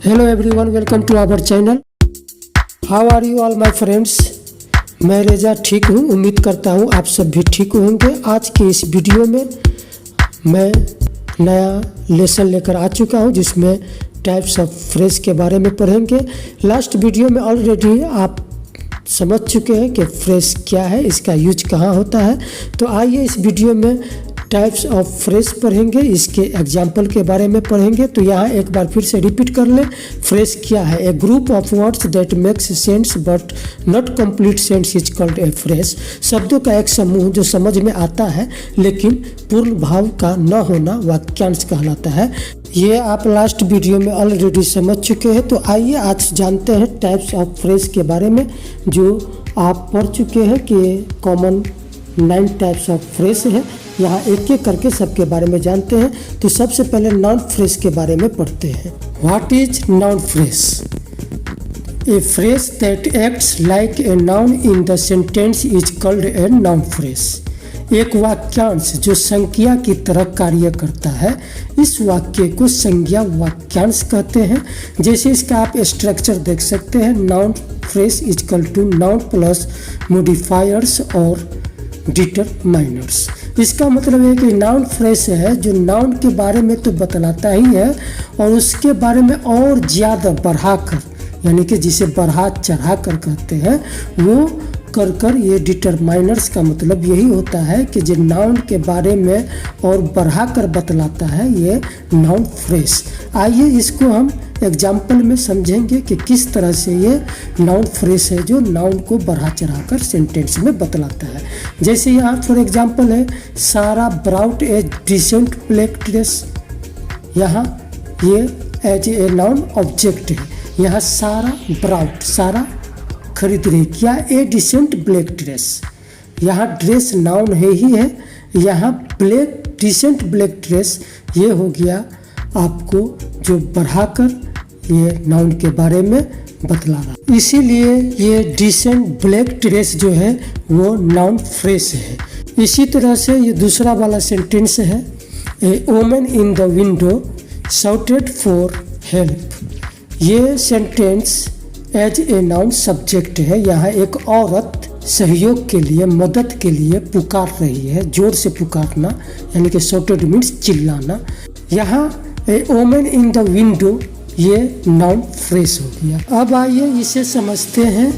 Hello everyone, welcome to our channel. How are you all my friends. मैं रेजा ठीक हूँ, उम्मीद करता हूँ आप सब भी ठीक होंगे। आज के इस वीडियो में मैं नया लेसन लेकर आ चुका हूँ जिसमें टाइप्स ऑफ फ्रेज के बारे में पढ़ेंगे। लास्ट वीडियो में ऑलरेडी आप समझ चुके हैं कि फ्रेज क्या है, इसका यूज कहाँ होता है। तो आइए इस वीडियो में टाइप्स ऑफ फ्रेज पढ़ेंगे, इसके एग्जाम्पल के बारे में पढ़ेंगे। तो यहाँ एक बार फिर से रिपीट कर लें, फ्रेज क्या है। A group of words that makes sense but not complete sense is called a phrase. शब्दों का एक समूह जो समझ में आता है लेकिन पूर्ण भाव का न होना वाक्यांश कहलाता है। ये आप लास्ट वीडियो में ऑलरेडी समझ चुके हैं। तो आइए आज जानते हैं टाइप्स ऑफ फ्रेज के बारे में जो आप पढ़ चुके हैं कि कॉमन 9 टाइप्स ऑफ फ्रेज है। यहाँ एक एक करके सबके बारे में जानते हैं। तो सबसे पहले नाउन फ्रेज के बारे में पढ़ते हैं। What is noun phrase? A phrase that acts like a noun in the sentence is called a noun phrase. एक वाक्यांश जो संज्ञा की तरह कार्य करता है, इस वाक्य को संज्ञा वाक्यांश कहते हैं। जैसे इसका आप स्ट्रक्चर देख सकते हैं, noun phrase is equal to noun plus modifiers और डिटरमाइनर्स। इसका मतलब है कि नाउन फ्रेज है जो नाउन के बारे में तो बतलाता ही है और उसके बारे में और ज़्यादा बढ़ाकर, यानी कि जिसे बढ़ा चढ़ा कर कहते हैं वो कर ये डिटरमाइनर्स का मतलब यही होता है कि जो नाउन के बारे में और बढ़ा कर बतलाता है, ये नाउन फ्रेज। आइए इसको हम एग्जाम्पल में समझेंगे कि किस तरह से ये नाउन फ्रेज है जो नाउन को बढ़ा चढ़ा कर सेंटेंस में बतलाता है। जैसे यहाँ फॉर एग्जाम्पल है, सारा ब्राउट ए डिसेंट ब्लैक ड्रेस। यहाँ ये एज ए नाउन ऑब्जेक्ट है। यहाँ सारा ब्राउट, सारा खरीद रही क्या, ए डिसेंट ब्लैक ड्रेस। यहाँ ड्रेस नाउन है ही है, यहाँ ब्लैक डिसेंट ब्लैक ड्रेस ये हो गया आपको जो बढ़ाकर ये नाउन के बारे में बतला रहा। इसीलिए ये डिसेंट ब्लैक ड्रेस जो है वो नाउन फ्रेज है। इसी तरह से ये दूसरा वाला सेंटेंस है, a woman in the window shouted for help. ये sentence as a noun subject है। यहाँ एक औरत सहयोग के लिए, मदद के लिए पुकार रही है, जोर से पुकारना, यानी कि शाउटेड मीन्स चिल्लाना। यहाँ ए वोमन इन द विंडो ये नाउन फ्रेज हो गया। अब आइए इसे समझते हैं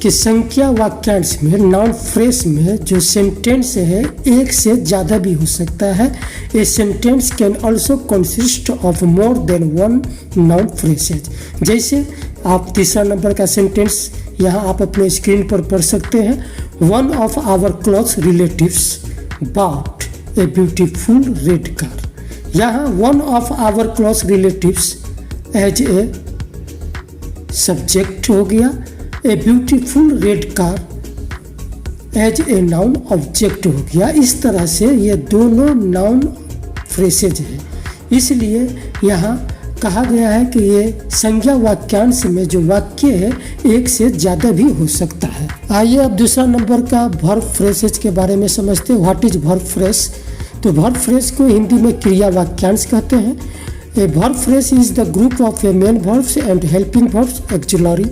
कि संख्या वाक्यांश में, नाउन फ्रेज में जो सेंटेंस है एक से ज़्यादा भी हो सकता है। A sentence can also consist of more than one noun phrases. जैसे आप तीसरा नंबर का सेंटेंस यहाँ आप अपने स्क्रीन पर पढ़ सकते हैं। One of our close relatives bought a beautiful red car. यहाँ one of our close relatives as a subject हो गया, a beautiful red car as a noun object हो गया। इस तरह से ये दोनों नाउन फ्रेजेज हैं। इसलिए यहाँ कहा गया है कि ये संज्ञा वाक्यांश में जो वाक्य है एक से ज़्यादा भी हो सकता है। आइए अब दूसरा नंबर का वर्ब फ्रेजेज के बारे में समझते हैं। What is verb phrase? तो वर्ब फ्रेज को हिंदी में क्रिया वाक्यांश कहते हैं। A verb phrase is the group of A main verbs and helping verbs axillary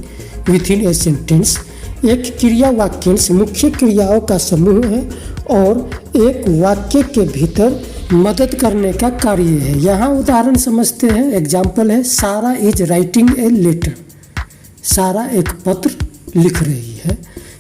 within a sentence. एक क्रिया वाक्यांश मुख्य क्रियाओं का समूह है और एक वाक्य के भीतर मदद करने का कार्य है। यहाँ उदाहरण समझते हैं। एग्जाम्पल है, सारा इज राइटिंग ए लेटर। सारा एक पत्र लिख रही है।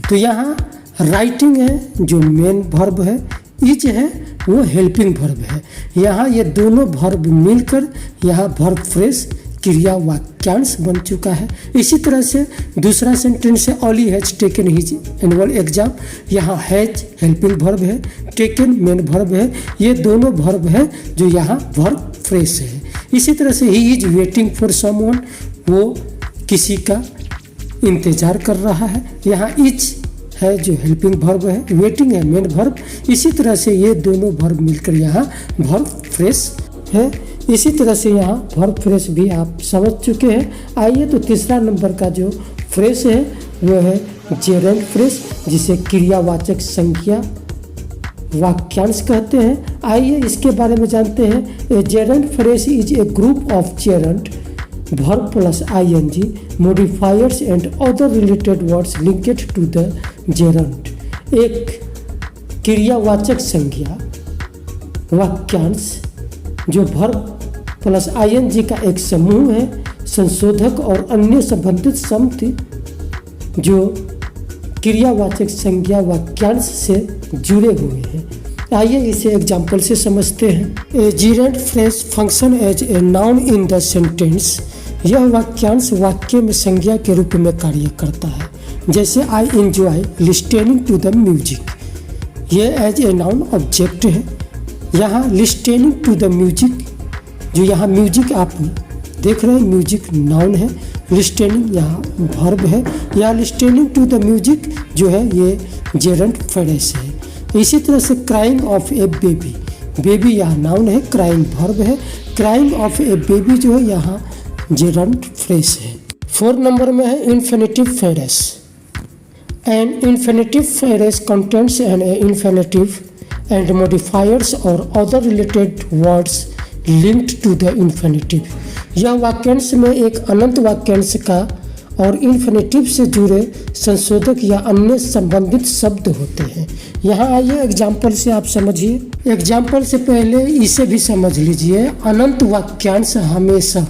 तो यहाँ राइटिंग है जो मेन वर्ब है, इज है वो हेल्पिंग वर्ब है। यहाँ ये दोनों वर्ब मिलकर यहाँ वर्ब फ्रेज क्रिया वाक्यांश बन चुका है। इसी तरह से दूसरा सेंटेंस है, Ollie has taken his annual exam. यहाँ हैज हेल्पिंग वर्ब है, टेकन मेन वर्ब है। ये दोनों वर्ब है जो यहाँ वर्ब फ्रेज है। इसी तरह से he is waiting for someone, वो किसी का इंतजार कर रहा है। यहाँ इज है जो हेल्पिंग वर्ब है, वेटिंग है मेन वर्ब। इसी तरह से ये दोनों वर्ब मिलकर यहाँ वर्ब फ्रेज है। इसी तरह से यहाँ वर्ब फ्रेज भी आप समझ चुके हैं। आइए तो तीसरा नंबर का जो फ्रेज है वो है जेरेंट फ्रेज, जिसे क्रियावाचक संख्या वाक्यांश कहते हैं। आइए इसके बारे में जानते हैं। A gerund phrase is a group of gerund verb plus ing, modifiers and other related words linked to the gerund। एक क्रियावाचक संज्ञा वाक्यांश जो verb प्लस ing का एक समूह है, संशोधक और अन्य संबंधित शब्द जो क्रियावाचक संज्ञा वाक्यांश से जुड़े हुए हैं। आइए इसे एग्जाम्पल से समझते हैं। A gerund phrase function as a noun in the sentence. यह वाक्यांश वाक्य में संज्ञा के रूप में कार्य करता है। जैसे I enjoy listening to the music, ये एज ए नाउन ऑब्जेक्ट है। यहाँ लिस्टेनिंग टू द म्यूजिक, जो यहाँ म्यूजिक आप देख रहे हैं, म्यूजिक नाउन है, लिस्टेनिंग यहाँ वर्ब है। यहाँ लिस्टेनिंग टू द म्यूजिक जो है ये जेरंट फ्रेज है। इसी तरह से crying of A baby, baby यहाँ नाउन है, क्राइंग वर्ब है। क्राइंग ऑफ ए बेबी जो है यहाँ जेरंट फ्रेज है। 4 नंबर में है infinitive phrase. An infinitive phrase contents an infinitive and modifiers और other related words linked to the infinitive. यह वाक्यांश में एक अनंत वाक्यांश का और इन्फिनेटिव से जुड़े संशोधक या अन्य संबंधित शब्द होते हैं। यहाँ आइए एग्जाम्पल से आप समझिए। एग्जाम्पल से पहले इसे भी समझ लीजिए। अनंत वाक्यांश हमेशा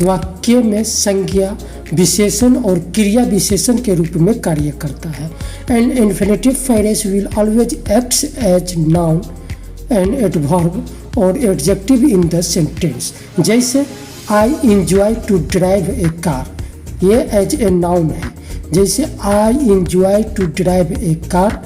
वाक्य में संज्ञा विशेषण और क्रिया विशेषण के रूप में कार्य करता है। An infinitive phrase will always act as noun and adverb और एडजेक्टिव इन द सेंटेंस। जैसे I enjoy to drive a car, ये एज ए नाउन है। जैसे I enjoy to drive a car,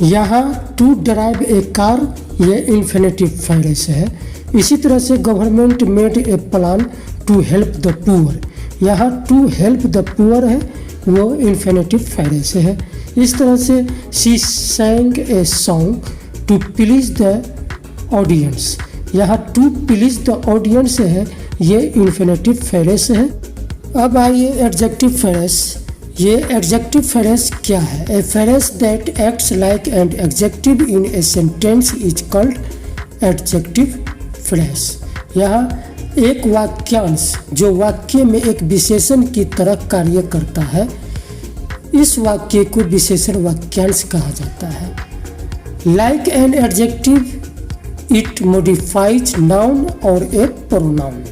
यहाँ टू ड्राइव ए कार ये infinitive phrase है। इसी तरह से government made a plan to help the poor, यहाँ टू हेल्प द पुअर है, वो इन्फिनेटिव फ्रेज है। इस तरह से she sang a song to please the audience, यहाँ टू प्लीज द ऑडियंस है, ये इन्फिनेटिव फ्रेज है। अब आइए एडजेक्टिव फ्रेज। ये एडजेक्टिव फ्रेज क्या है? A phrase that acts like an adjective in a sentence is called adjective phrase. यहाँ एक वाक्यांश जो वाक्य में एक विशेषण की तरह कार्य करता है, इस वाक्य को विशेषण वाक्यांश कहा जाता है। Like an adjective it modifies noun और ए प्रोनाउन,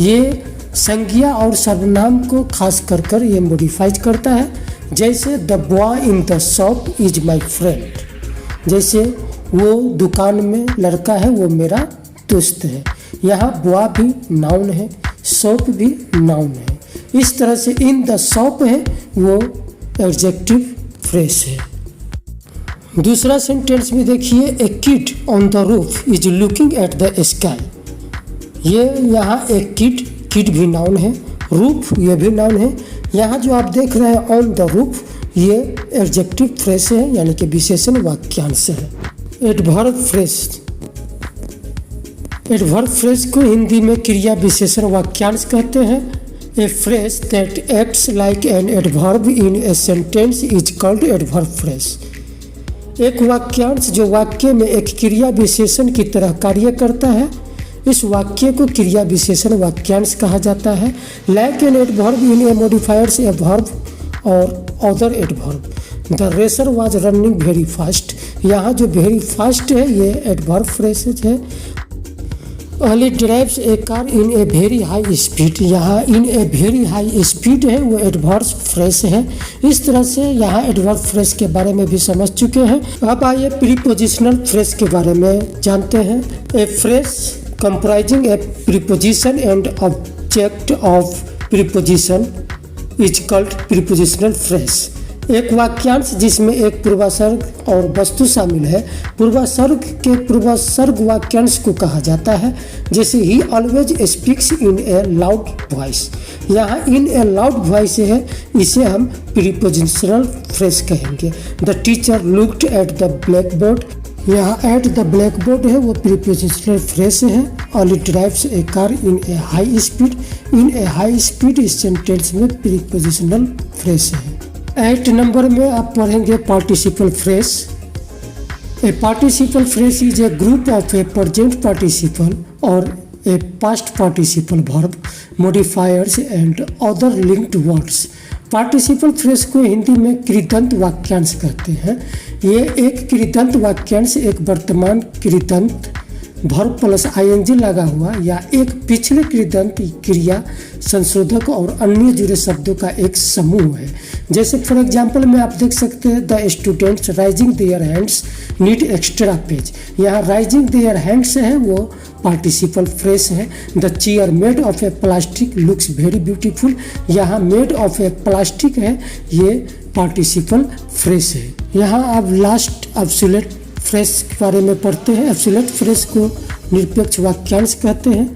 ये संज्ञा और सर्वनाम को खास कर ये मॉडिफाइज करता है। जैसे the boy in the shop is my friend, जैसे वो दुकान में लड़का है वो मेरा दोस्त है। यहाँ बॉय भी नाउन है, शॉप भी नाउन है। इस तरह से इन द शॉप है वो एडजेक्टिव फ्रेज है। दूसरा सेंटेंस में देखिए, ए kid on the roof is looking at the sky. ये यहाँ एक किड भी नाउन है, रूफ ये भी नाउन है। यहाँ जो आप देख रहे हैं ऑन द रूफ, ये एडजेक्टिव फ्रेज है, यानी कि विशेषण वाक्यांश है। एडवर्ब फ्रेज, एडवर्ब फ्रेज को हिंदी में क्रिया विशेषण वाक्यांश कहते हैं। ए phrase that acts like an adverb in a sentence is called adverb phrase. एक वाक्यांश जो वाक्य में एक क्रिया विशेषण की तरह कार्य करता है, इस वाक्य को क्रिया विशेषण वाक्यांश कहा जाता है। Like an adverb in a modifiers a verb और other adverb. The racer was running very fast, यहाँ जो वेरी फास्ट है ये एडवर्ब फ्रेज है। Ali drives a car in a very high speed, यहाँ in a very high speed है वो adverb phrase है। इस तरह से यहाँ एडवर्ब फ्रेज के बारे में भी समझ चुके हैं। अब आइए प्रीपोजिशनल फ्रेज के बारे में जानते हैं। ए phrase comprising A preposition and object of preposition is called prepositional phrase. एक वाक्यांश जिसमें एक पूर्वासर्ग और वस्तु शामिल है, पूर्वासर्ग के पूर्वासर्ग वाक्यांश को कहा जाता है। जैसे he always speaks in a loud voice, यहाँ इन ए लाउड वॉइस है, इसे हम प्रीपोजिशनल फ्रेज कहेंगे। The teacher looked at the blackboard, यहाँ एट द ब्लैक बोर्ड है वो प्रीपोजिशनल फ्रेज है। Ollie drives a car in a high speed, in a high speed इस sentence में प्रीपोजिशनल फ्रेज है। 8 नंबर में आप पढ़ेंगे participle phrase. A participle phrase is a group of A present participle और ए past participle verb, modifiers and other linked words. Participle phrase को हिंदी में कृदंत वाक्यांश कहते हैं। ये एक कृदंत वाक्यांश एक वर्तमान कृदंत वर्ब प्लस आईएनजी लगा हुआ या एक पिछले कृदंत क्रिया संशोधक और अन्य जुड़े शब्दों का एक समूह है। जैसे फॉर एग्जांपल में आप देख सकते हैं the students rising their hands need extra page. यहाँ राइजिंग देयर हैंड्स है वो पार्टिसिपल फ्रेज है। The chair made of A plastic looks very beautiful, यहाँ मेड ऑफ ए प्लास्टिक है, ये पार्टिसिपल फ्रेज है। यहाँ आप लास्ट एब्सोल्यूट फ्रेज के बारे में पढ़ते हैं। एब्सोल्यूट फ्रेज को निरपेक्ष वाक्यांश कहते हैं।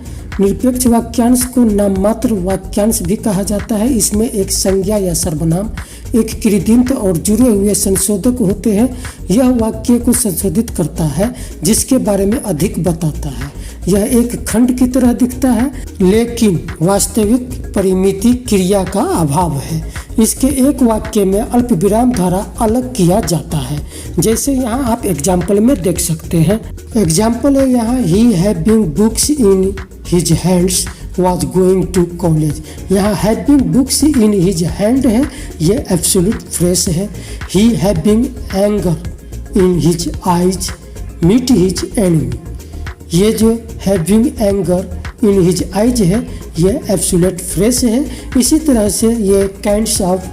निरपेक्ष वाक्यांश को नाममात्र वाक्यांश भी कहा जाता है। इसमें एक संज्ञा या सर्वनाम, एक कृदंत और जुड़े हुए संशोधक होते हैं। यह वाक्य को संशोधित करता है, जिसके बारे में अधिक बताता है। यह एक खंड की तरह दिखता है, लेकिन वास्तविक परिमिति क्रिया का अभाव है। इसके एक वाक्य में अल्प विराम द्वारा अलग किया जाता है। जैसे यहाँ आप एग्जाम्पल में देख सकते हैं। एग्जाम्पल है यहाँ ही having books in his hands was going to college। यहाँ having books in his hand है, ये एब्सोल्यूट फ्रेज है। he having anger in his eyes meet his enemy। ये जो having anger in his eyes है, ये एब्सोल्यूट फ्रेज है। इसी तरह से ये काइंड्स ऑफ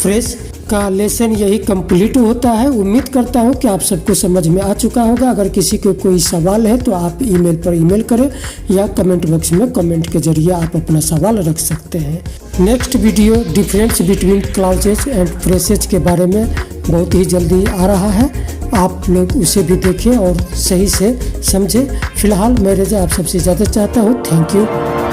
फ्रेज का लेसन यही कंप्लीट होता है। उम्मीद करता हूँ कि आप सबको समझ में आ चुका होगा। अगर किसी को कोई सवाल है तो आप ईमेल पर ईमेल करें या कमेंट बॉक्स में कमेंट के जरिए आप अपना सवाल रख सकते हैं। Next video difference between clauses and phrases के बारे में बहुत ही जल्दी आ रहा है। आप लोग उसे भी देखें और सही से समझें। फिलहाल मैं रेजा आप सबसे ज़्यादा चाहता हूँ। Thank you.